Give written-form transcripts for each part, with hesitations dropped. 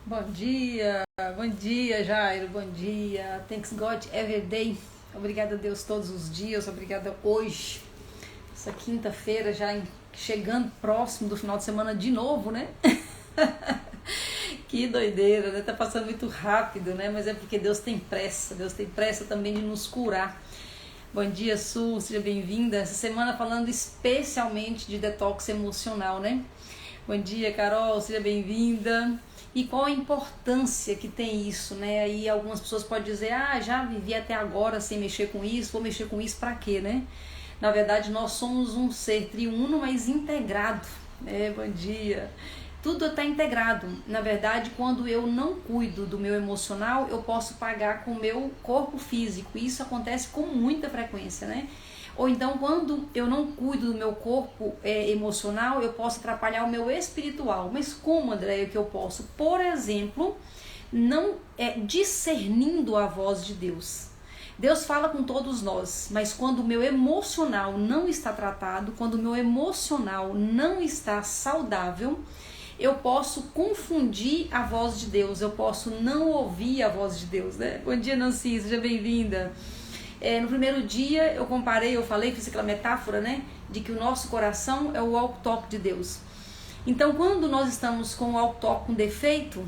Bom dia, Jairo, bom dia. Thanks God every day. Obrigada a Deus todos os dias, obrigada hoje. Essa quinta-feira já chegando próximo do final de semana de novo, né? Que doideira, né? Tá passando muito rápido, né? Mas é porque Deus tem pressa também de nos curar. Bom dia, Su, seja bem-vinda. Essa semana falando especialmente de detox emocional, né? Bom dia, Carol, seja bem-vinda. E qual a importância que tem isso, né? Aí algumas pessoas podem dizer, já vivi até agora sem mexer com isso, vou mexer com isso pra quê, né? Na verdade, nós somos um ser triuno, mas integrado, né? Bom dia. Tudo está integrado. Na verdade, quando eu não cuido do meu emocional, eu posso pagar com o meu corpo físico. Isso acontece com muita frequência, né? Ou então, quando eu não cuido do meu corpo emocional, eu posso atrapalhar o meu espiritual. Mas como, Andréia, que eu posso? Por exemplo, não discernindo a voz de Deus. Deus fala com todos nós, mas quando o meu emocional não está tratado, quando o meu emocional não está saudável, eu posso confundir a voz de Deus, eu posso não ouvir a voz de Deus, né? Bom dia, Nancy, seja bem-vinda. No primeiro dia eu falei, fiz aquela metáfora, né? De que o nosso coração é o walk-talk de Deus. Então, quando nós estamos com o walk-talk com defeito,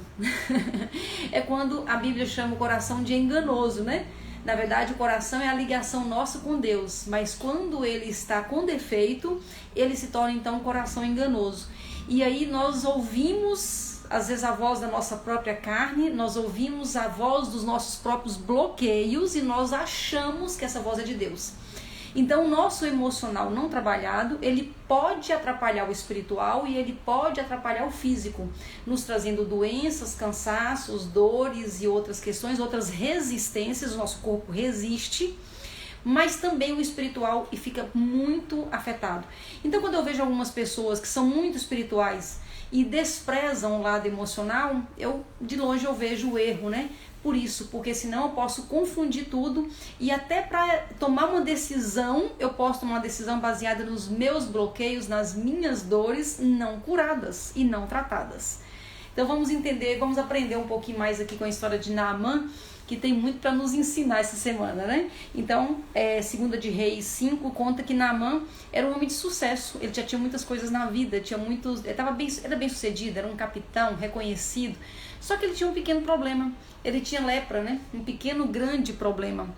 é quando a Bíblia chama o coração de enganoso, né? Na verdade, o coração é a ligação nossa com Deus, mas quando ele está com defeito, ele se torna então um coração enganoso. E aí nós ouvimos, às vezes, a voz da nossa própria carne, nós ouvimos a voz dos nossos próprios bloqueios e nós achamos que essa voz é de Deus. Então, o nosso emocional não trabalhado, ele pode atrapalhar o espiritual e ele pode atrapalhar o físico, nos trazendo doenças, cansaços, dores e outras questões, outras resistências. O nosso corpo resiste, mas também o espiritual e fica muito afetado. Então, quando eu vejo algumas pessoas que são muito espirituais e desprezam o lado emocional, de longe eu vejo o erro, né? Por isso, porque senão eu posso confundir tudo e até para tomar uma decisão, eu posso tomar uma decisão baseada nos meus bloqueios, nas minhas dores não curadas e não tratadas. Então vamos aprender um pouquinho mais aqui com a história de Naamã, que tem muito para nos ensinar essa semana, né? Então, 2 de Reis 5 conta que Naamã era um homem de sucesso, ele já tinha muitas coisas na vida, era bem sucedido, era um capitão reconhecido, só que ele tinha um pequeno problema, ele tinha lepra, né? Um pequeno, grande problema.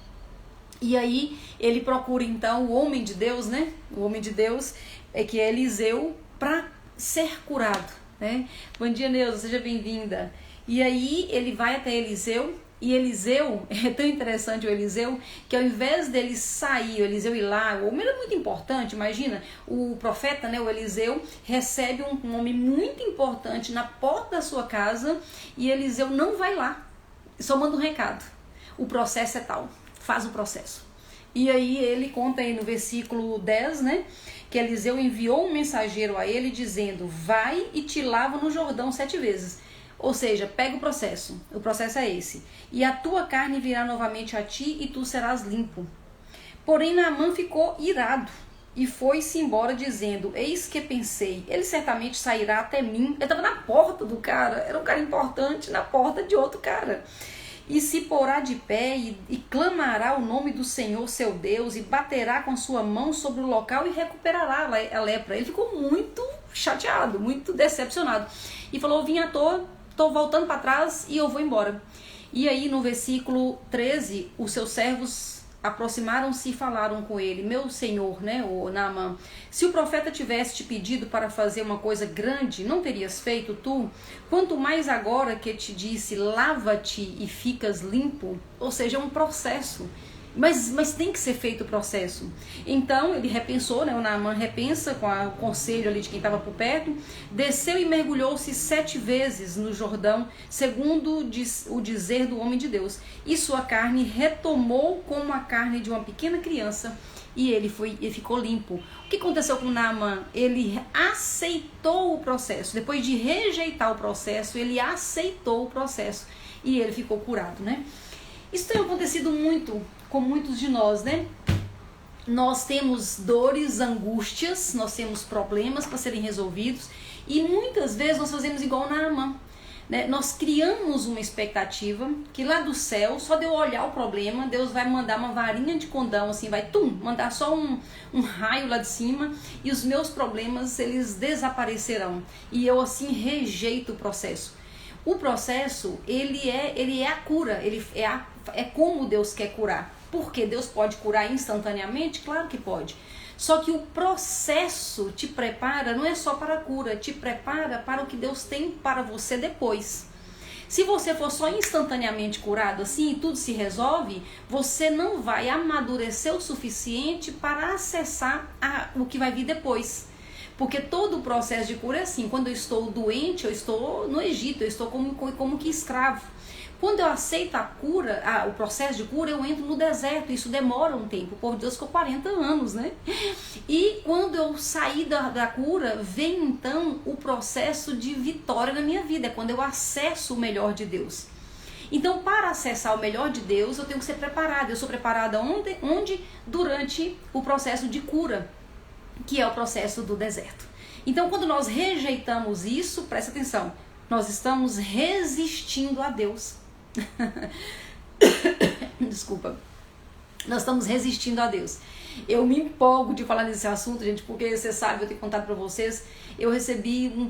E aí ele procura então o homem de Deus, né? O homem de Deus que é Eliseu, para ser curado, né? Bom dia, Neuza, seja bem-vinda. E aí ele vai até Eliseu. E Eliseu, é tão interessante o Eliseu, que ao invés dele sair, o Eliseu ir lá, o homem era muito importante, imagina, o profeta, né, o Eliseu, recebe um homem muito importante na porta da sua casa, e Eliseu não vai lá, só manda um recado, o processo é tal, faz o processo. E aí ele conta aí no versículo 10, né, que Eliseu enviou um mensageiro a ele dizendo, vai e te lava no Jordão 7 vezes. Ou seja, pega o processo é esse, e a tua carne virá novamente a ti e tu serás limpo. Porém Naamã ficou irado e foi-se embora dizendo, eis que pensei, ele certamente sairá até mim. Ele estava na porta do cara, era um cara importante na porta de outro cara. E se porá de pé e clamará o nome do Senhor seu Deus e baterá com sua mão sobre o local e recuperará a lepra. Ele ficou muito chateado, muito decepcionado e falou, vim à toa, estou voltando para trás e eu vou embora. E aí no versículo 13, os seus servos aproximaram-se e falaram com ele, meu senhor, né, o Naamã, se o profeta tivesse te pedido para fazer uma coisa grande, não terias feito tu? Quanto mais agora que te disse, lava-te e ficas limpo. Ou seja, é um processo. Mas tem que ser feito o processo. Então ele repensou, né? O Naamã repensa com o conselho ali de quem estava por perto, desceu e mergulhou-se 7 vezes no Jordão, segundo o dizer do homem de Deus. E sua carne retomou como a carne de uma pequena criança, e ele ficou limpo. O que aconteceu com Naamã? Ele aceitou o processo. Depois de rejeitar o processo, ele aceitou o processo e ele ficou curado, né? Isso tem acontecido muito com muitos de nós, né? Nós temos dores, angústias, nós temos problemas para serem resolvidos e muitas vezes nós fazemos igual Naamã. né? Nós criamos uma expectativa que lá do céu, só de eu olhar o problema, Deus vai mandar uma varinha de condão, assim, vai mandar só um raio lá de cima e os meus problemas, eles desaparecerão. E eu assim rejeito o processo. O processo, ele é a cura, é como Deus quer curar. Porque Deus pode curar instantaneamente? Claro que pode. Só que o processo te prepara, não é só para a cura, te prepara para o que Deus tem para você depois. Se você for só instantaneamente curado assim e tudo se resolve, você não vai amadurecer o suficiente para acessar o que vai vir depois. Porque todo o processo de cura é assim, quando eu estou doente, eu estou no Egito, eu estou como que escravo. Quando eu aceito a cura, o processo de cura, eu entro no deserto. Isso demora um tempo. O povo de Deus ficou 40 anos, né? E quando eu saí da cura, vem então o processo de vitória na minha vida. É quando eu acesso o melhor de Deus. Então, para acessar o melhor de Deus, eu tenho que ser preparada. Eu sou preparada onde? Durante o processo de cura, que é o processo do deserto. Então, quando nós rejeitamos isso, presta atenção, nós estamos resistindo a Deus. Desculpa. Nós estamos resistindo a Deus. Eu me empolgo de falar nesse assunto, gente, porque você sabe, eu tenho contado para vocês, eu vivi um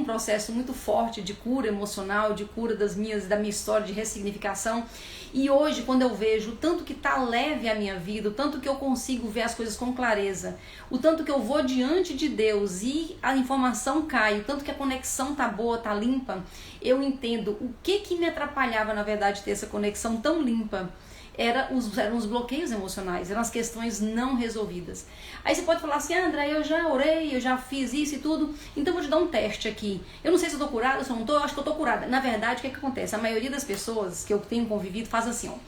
processo muito forte de cura emocional, de cura da minha história de ressignificação. E hoje, quando eu vejo o tanto que tá leve a minha vida, o tanto que eu consigo ver as coisas com clareza, o tanto que eu vou diante de Deus e a informação cai, o tanto que a conexão tá boa, tá limpa, eu entendo o que me atrapalhava, na verdade, ter essa conexão tão limpa. Eram os bloqueios emocionais, eram as questões não resolvidas. Aí você pode falar assim, André, eu já orei, eu já fiz isso e tudo, então vou te dar um teste aqui. Eu não sei se eu tô curada, se eu não tô, eu acho que eu tô curada. Na verdade, o que acontece? A maioria das pessoas que eu tenho convivido faz assim, ó.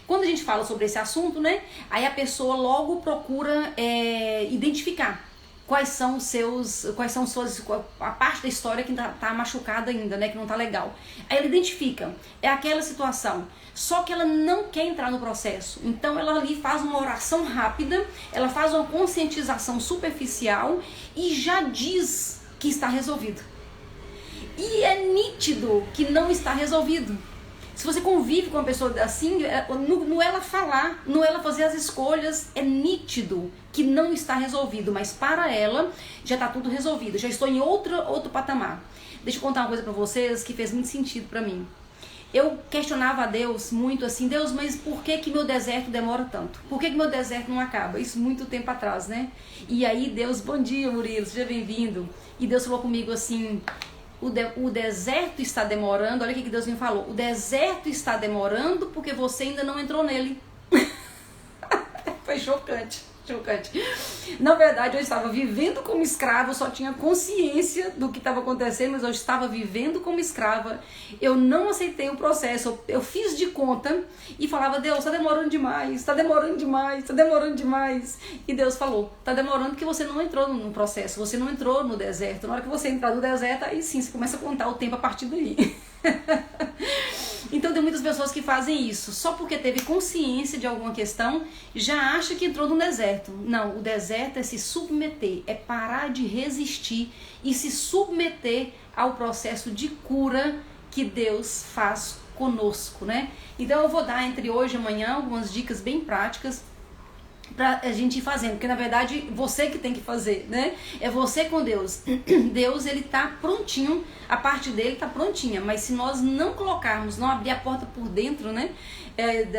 Quando a gente fala sobre esse assunto, né, aí a pessoa logo procura identificar quais são a parte da história que tá machucada ainda, né, que não tá legal. Aí ela identifica, é aquela situação, só que ela não quer entrar no processo. Então ela ali faz uma oração rápida, ela faz uma conscientização superficial e já diz que está resolvido. E é nítido que não está resolvido. Se você convive com uma pessoa assim, não ela falar, não ela fazer as escolhas, é nítido que não está resolvido, mas para ela já está tudo resolvido, já estou em outro patamar. Deixa eu contar uma coisa para vocês que fez muito sentido para mim. Eu questionava a Deus muito assim, Deus, mas por que meu deserto demora tanto? Por que meu deserto não acaba? Isso muito tempo atrás, né? E aí Deus, bom dia Murilo, seja bem-vindo. E Deus falou comigo assim, o deserto está demorando, olha o que Deus me falou, o deserto está demorando porque você ainda não entrou nele. Foi chocante. Na verdade, eu estava vivendo como escrava, eu só tinha consciência do que estava acontecendo, mas eu estava vivendo como escrava. Eu não aceitei o processo, eu fiz de conta e falava, Deus, está demorando demais, está demorando demais, está demorando demais. E Deus falou, está demorando porque você não entrou no processo, você não entrou no deserto. Na hora que você entrar no deserto, aí sim, você começa a contar o tempo a partir daí. Então tem muitas pessoas que fazem isso, só porque teve consciência de alguma questão, já acha que entrou no deserto. Não, o deserto é se submeter, é parar de resistir e se submeter ao processo de cura que Deus faz conosco, né? Então eu vou dar entre hoje e amanhã algumas dicas bem práticas pra a gente ir fazendo, porque na verdade você que tem que fazer, né? É você com Deus. Deus, ele tá prontinho, a parte dele tá prontinha, mas se nós não colocarmos, não abrir a porta por dentro, né?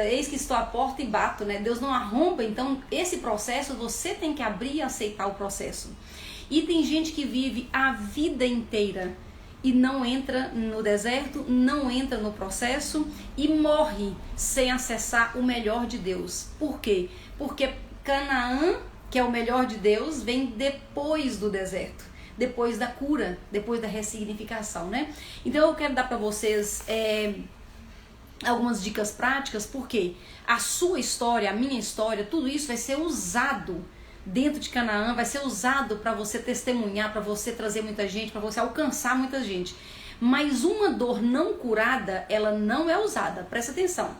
Eis que estou à porta e bato, né? Deus não arromba, então esse processo você tem que abrir e aceitar o processo. E tem gente que vive a vida inteira e não entra no deserto, não entra no processo e morre sem acessar o melhor de Deus. Por quê? Porque Canaã, que é o melhor de Deus, vem depois do deserto, depois da cura, depois da ressignificação, né? Então eu quero dar para vocês algumas dicas práticas, porque a sua história, a minha história, tudo isso vai ser usado dentro de Canaã, vai ser usado para você testemunhar, para você trazer muita gente, para você alcançar muita gente. Mas uma dor não curada, ela não é usada, presta atenção.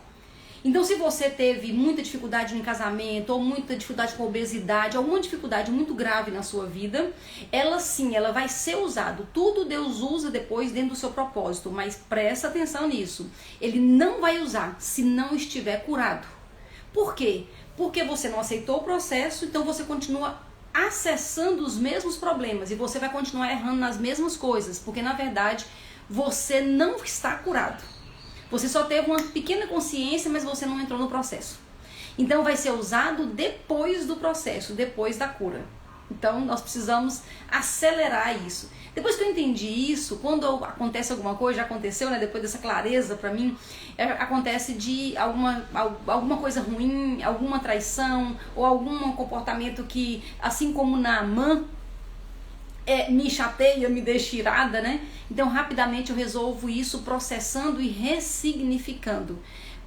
Então, se você teve muita dificuldade no casamento, ou muita dificuldade com obesidade, alguma dificuldade muito grave na sua vida, ela sim, ela vai ser usada. Tudo Deus usa depois dentro do seu propósito, mas presta atenção nisso. Ele não vai usar se não estiver curado. Por quê? Porque você não aceitou o processo, então você continua acessando os mesmos problemas e você vai continuar errando nas mesmas coisas, porque na verdade você não está curado. Você só teve uma pequena consciência, mas você não entrou no processo. Então vai ser usado depois do processo, depois da cura. Então nós precisamos acelerar isso. Depois que eu entendi isso, quando acontece alguma coisa, já aconteceu, né? Depois dessa clareza pra mim, acontece de alguma coisa ruim, alguma traição, ou algum comportamento que, assim como Naamã, me chateia, me deixa irada, né? Então rapidamente eu resolvo isso processando e ressignificando.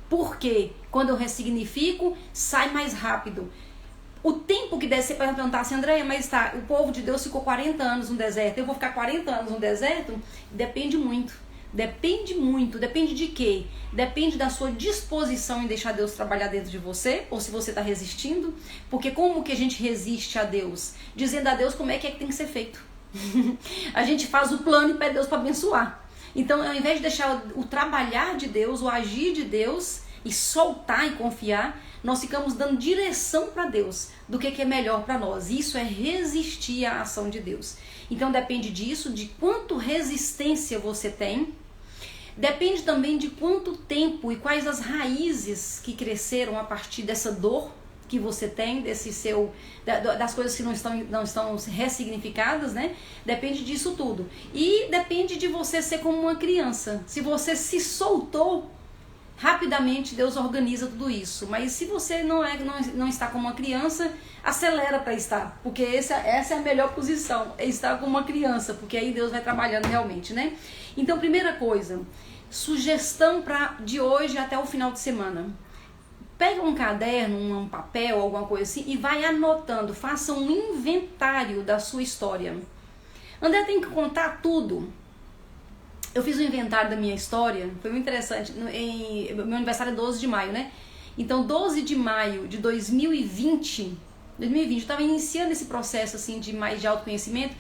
Porque quando eu ressignifico, sai mais rápido. O tempo que deve ser para perguntar assim, Andréia, mas tá, o povo de Deus ficou 40 anos no deserto, eu vou ficar 40 anos no deserto? Depende muito. Depende muito. Depende de quê? Depende da sua disposição em deixar Deus trabalhar dentro de você, ou se você está resistindo. Porque como que a gente resiste a Deus? Dizendo a Deus como é que tem que ser feito. A gente faz o plano e pede Deus para abençoar. Então, ao invés de deixar o trabalhar de Deus, o agir de Deus, e soltar e confiar, nós ficamos dando direção para Deus do que é melhor para nós. Isso é resistir à ação de Deus. Então depende disso, de quanto resistência você tem. Depende também de quanto tempo e quais as raízes que cresceram a partir dessa dor que você tem, das coisas que não estão ressignificadas, né? Depende disso tudo. E depende de você ser como uma criança. Se você se soltou, rapidamente Deus organiza tudo isso. Mas se você não está como uma criança, acelera para estar. Porque essa é a melhor posição, é estar como uma criança. Porque aí Deus vai trabalhando realmente, né? Então, primeira coisa, sugestão de hoje até o final de semana. Pega um caderno, um papel, alguma coisa assim e vai anotando. Faça um inventário da sua história. André, tem que contar tudo. Eu fiz um inventário da minha história, foi muito interessante. Meu aniversário é 12 de maio, né? Então, 12 de maio de 2020, eu estava iniciando esse processo assim, de autoconhecimento.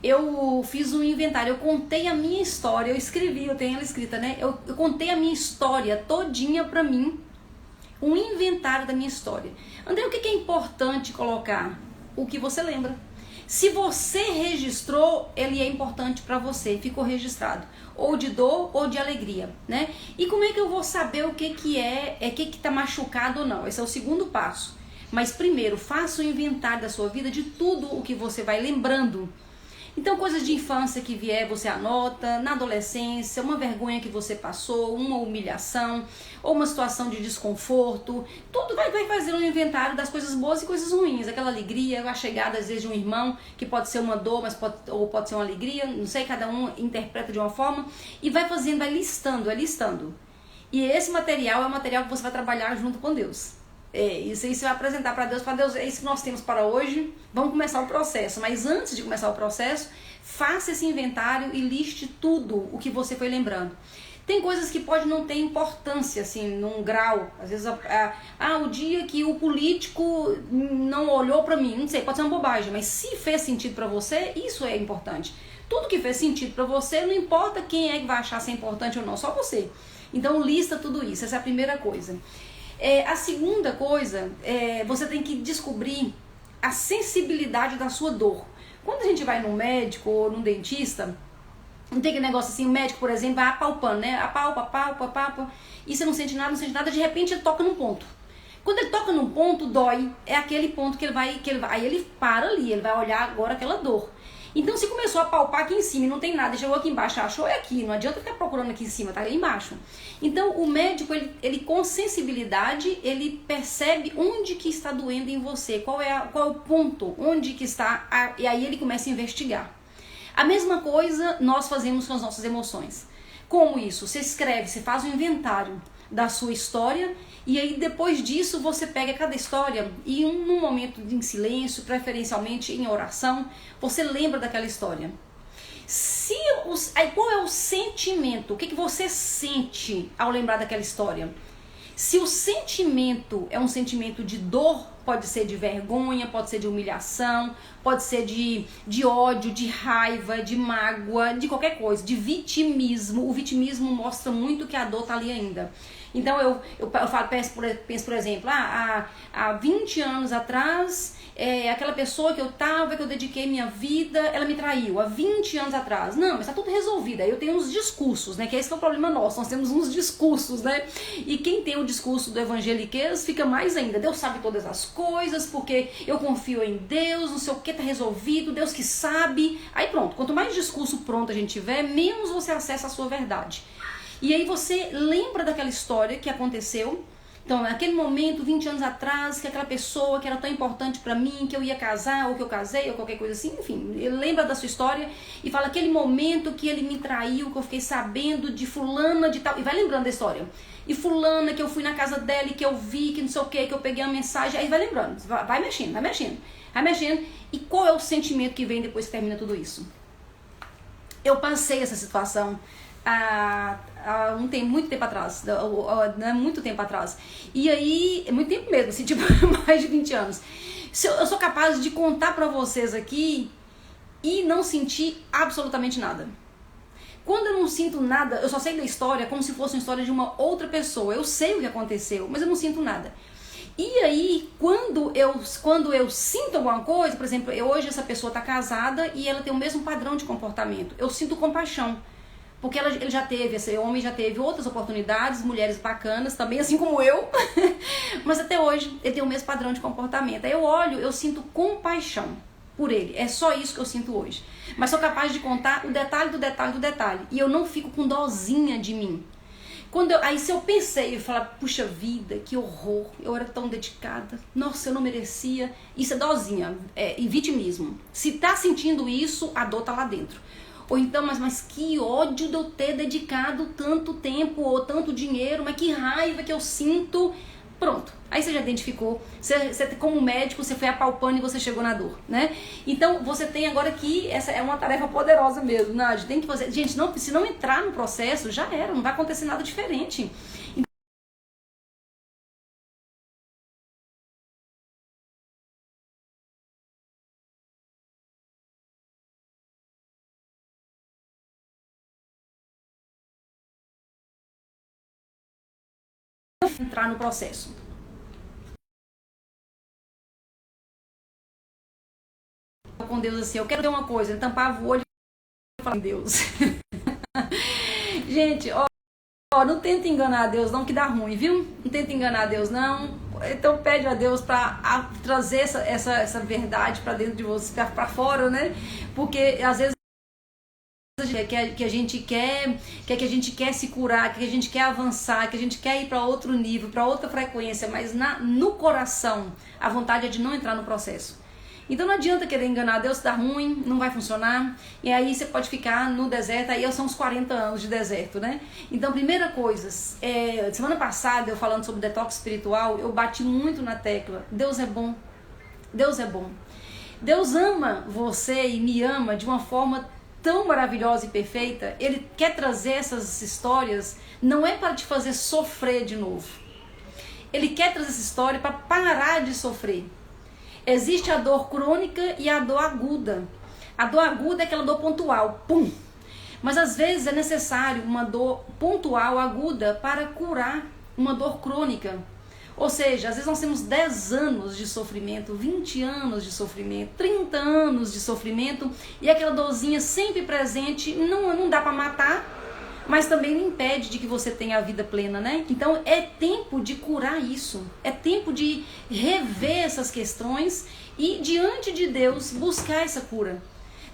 Eu fiz um inventário, eu contei a minha história, eu escrevi, eu tenho ela escrita, né? Eu contei a minha história todinha pra mim. Um inventário da minha história. André, o que é importante colocar? O que você lembra. Se você registrou, ele é importante para você, ficou registrado. Ou de dor ou de alegria, né? E como é que eu vou saber o que tá machucado ou não? Esse é o segundo passo. Mas primeiro, faça o inventário da sua vida de tudo o que você vai lembrando. Então, coisas de infância que vier, você anota. Na adolescência, uma vergonha que você passou, uma humilhação, ou uma situação de desconforto. Tudo vai fazer um inventário das coisas boas e coisas ruins. Aquela alegria, a chegada às vezes de um irmão, que pode ser uma dor, mas pode ser uma alegria. Não sei, cada um interpreta de uma forma. E vai fazendo, vai listando. E esse material é o material que você vai trabalhar junto com Deus. Isso aí você vai apresentar para Deus, é isso que nós temos para hoje, vamos começar o processo. Mas antes de começar o processo, faça esse inventário e liste tudo o que você foi lembrando. Tem coisas que pode não ter importância, assim, num grau. Às vezes, o dia que o político não olhou para mim, não sei, pode ser uma bobagem, mas se fez sentido para você, isso é importante. Tudo que fez sentido para você, não importa quem é que vai achar ser importante ou não, só você. Então lista tudo isso, essa é a primeira coisa. A segunda coisa, você tem que descobrir a sensibilidade da sua dor. Quando a gente vai num médico ou num dentista, não tem aquele negócio assim, o médico, por exemplo, vai apalpando, né? Apalpa, e você não sente nada, de repente ele toca num ponto. Quando ele toca num ponto, dói, é aquele ponto que ele vai, aí ele para ali, ele vai olhar agora aquela dor. Então, se começou a palpar aqui em cima e não tem nada, chegou aqui embaixo, achou aqui, não adianta ficar procurando aqui em cima, tá ali embaixo. Então, o médico, ele com sensibilidade, ele percebe onde que está doendo em você, qual é o ponto, onde que está, e aí ele começa a investigar. A mesma coisa nós fazemos com as nossas emoções. Como isso? Você escreve, você faz um inventário da sua história e aí depois disso você pega cada história e num momento em silêncio, preferencialmente em oração, você lembra daquela história. Aí qual é o sentimento? O que você sente ao lembrar daquela história? Se o sentimento é um sentimento de dor, pode ser de vergonha, pode ser de humilhação, pode ser de ódio, de raiva, de mágoa, de qualquer coisa, de vitimismo. O vitimismo mostra muito que a dor tá ali ainda. Então penso, por exemplo, há 20 anos atrás, aquela pessoa que eu dediquei minha vida, ela me traiu há 20 anos atrás. Não, mas tá tudo resolvido. Aí eu tenho uns discursos, né? Que esse que é o problema nosso. Nós temos uns discursos, né? E quem tem o discurso do evangeliquez fica mais ainda. Deus sabe todas as coisas, porque eu confio em Deus, não sei o que, tá resolvido, Deus que sabe. Aí pronto, quanto mais discurso pronto a gente tiver, menos você acessa a sua verdade. E aí você lembra daquela história que aconteceu. Então, naquele momento, 20 anos atrás, que aquela pessoa que era tão importante pra mim, que eu ia casar, ou que eu casei, ou qualquer coisa assim, enfim, ele lembra da sua história e fala aquele momento que ele me traiu, que eu fiquei sabendo de fulana, de tal, e vai lembrando da história. E fulana, que eu fui na casa dela e que eu vi, que não sei o que eu peguei uma mensagem, aí vai lembrando, vai mexendo. E qual é o sentimento que vem depois que termina tudo isso? Eu passei essa situação muito tempo atrás, muito tempo atrás. E aí, muito tempo mesmo, assim, tipo, mais de 20 anos. Eu sou capaz de contar pra vocês aqui e não sentir absolutamente nada. Quando eu não sinto nada, eu só sei da história como se fosse uma história de uma outra pessoa. Eu sei o que aconteceu, mas eu não sinto nada. E aí, quando eu sinto alguma coisa, por exemplo, hoje essa pessoa tá casada e ela tem o mesmo padrão de comportamento. Eu sinto compaixão. Porque ele já teve, esse homem já teve outras oportunidades, mulheres bacanas também, assim como eu. Mas até hoje ele tem o mesmo padrão de comportamento. Aí eu olho, eu sinto compaixão por ele. É só isso que eu sinto hoje. Mas sou capaz de contar o detalhe do detalhe do detalhe. E eu não fico com dozinha de mim. Aí se eu pensei, eu falo, puxa vida, que horror, eu era tão dedicada, nossa, eu não merecia. Isso é dozinha, e vitimismo. Se tá sentindo isso, a dor tá lá dentro. Ou então, mas que ódio de eu ter dedicado tanto tempo ou tanto dinheiro, mas que raiva que eu sinto. Pronto, aí você já identificou. Você como médico, você foi apalpando e você chegou na dor, né? Então, você tem agora que, essa é uma tarefa poderosa mesmo, Nádia, tem que fazer. Gente, se não entrar no processo, já era, não vai acontecer nada diferente. Entrar no processo. Com Deus assim, eu quero ter uma coisa, ele tampava o olho e falava, Deus. Gente, ó, não tenta enganar a Deus não, que dá ruim, viu? Não tenta enganar a Deus não. Então pede a Deus para trazer essa verdade para dentro de você, para fora, né? Porque às vezes que a gente quer, que a gente quer se curar, que a gente quer avançar, que a gente quer ir para outro nível, para outra frequência, mas no coração a vontade é de não entrar no processo. Então não adianta querer enganar Deus, se dá ruim, não vai funcionar, e aí você pode ficar no deserto, aí são uns 40 anos de deserto, né? Então, primeira coisa, semana passada eu falando sobre detox espiritual, eu bati muito na tecla, Deus é bom, Deus é bom. Deus ama você e me ama de uma forma tão maravilhosa e perfeita. Ele quer trazer essas histórias, não é para te fazer sofrer de novo. Ele quer trazer essa história para parar de sofrer. Existe a dor crônica e a dor aguda. A dor aguda é aquela dor pontual, pum. Mas às vezes é necessário uma dor pontual, aguda, para curar uma dor crônica. Ou seja, às vezes nós temos 10 anos de sofrimento, 20 anos de sofrimento, 30 anos de sofrimento, e aquela dorzinha sempre presente, não dá para matar, mas também não impede de que você tenha a vida plena, né? Então é tempo de curar isso, é tempo de rever essas questões e diante de Deus buscar essa cura.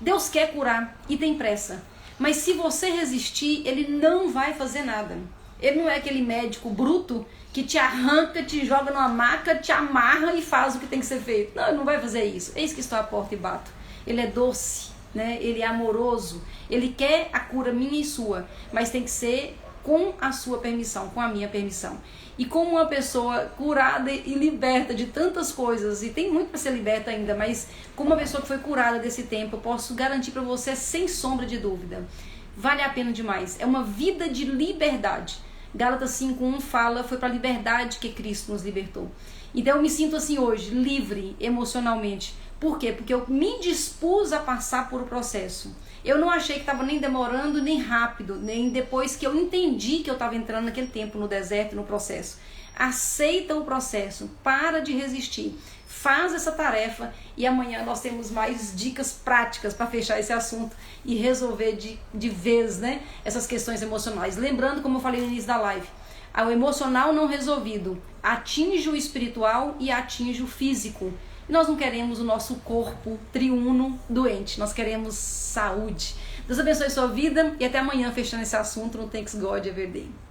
Deus quer curar e tem pressa, mas se você resistir, Ele não vai fazer nada. Ele não é aquele médico bruto que te arranca, te joga numa maca, te amarra e faz o que tem que ser feito. Não, ele não vai fazer isso. Eis que estou à porta e bato. Ele é doce, né? Ele é amoroso. Ele quer a cura minha e sua, mas tem que ser com a sua permissão, com a minha permissão. E como uma pessoa curada e liberta de tantas coisas, e tem muito para ser liberta ainda, mas como uma pessoa que foi curada desse tempo, eu posso garantir para você, sem sombra de dúvida, vale a pena demais. É uma vida de liberdade. Gálatas 5:1 fala, foi para a liberdade que Cristo nos libertou. Então eu me sinto assim hoje, livre emocionalmente. Por quê? Porque eu me dispus a passar por o processo. Eu não achei que estava nem demorando, nem rápido, nem depois que eu entendi que eu estava entrando naquele tempo no deserto, no processo. Aceita o processo, para de resistir, faz essa tarefa e amanhã nós temos mais dicas práticas para fechar esse assunto e resolver de vez, né, essas questões emocionais. Lembrando, como eu falei no início da live, o emocional não resolvido atinge o espiritual e atinge o físico. Nós não queremos o nosso corpo triuno doente, nós queremos saúde. Deus abençoe sua vida e até amanhã fechando esse assunto no Thanks God Every Day.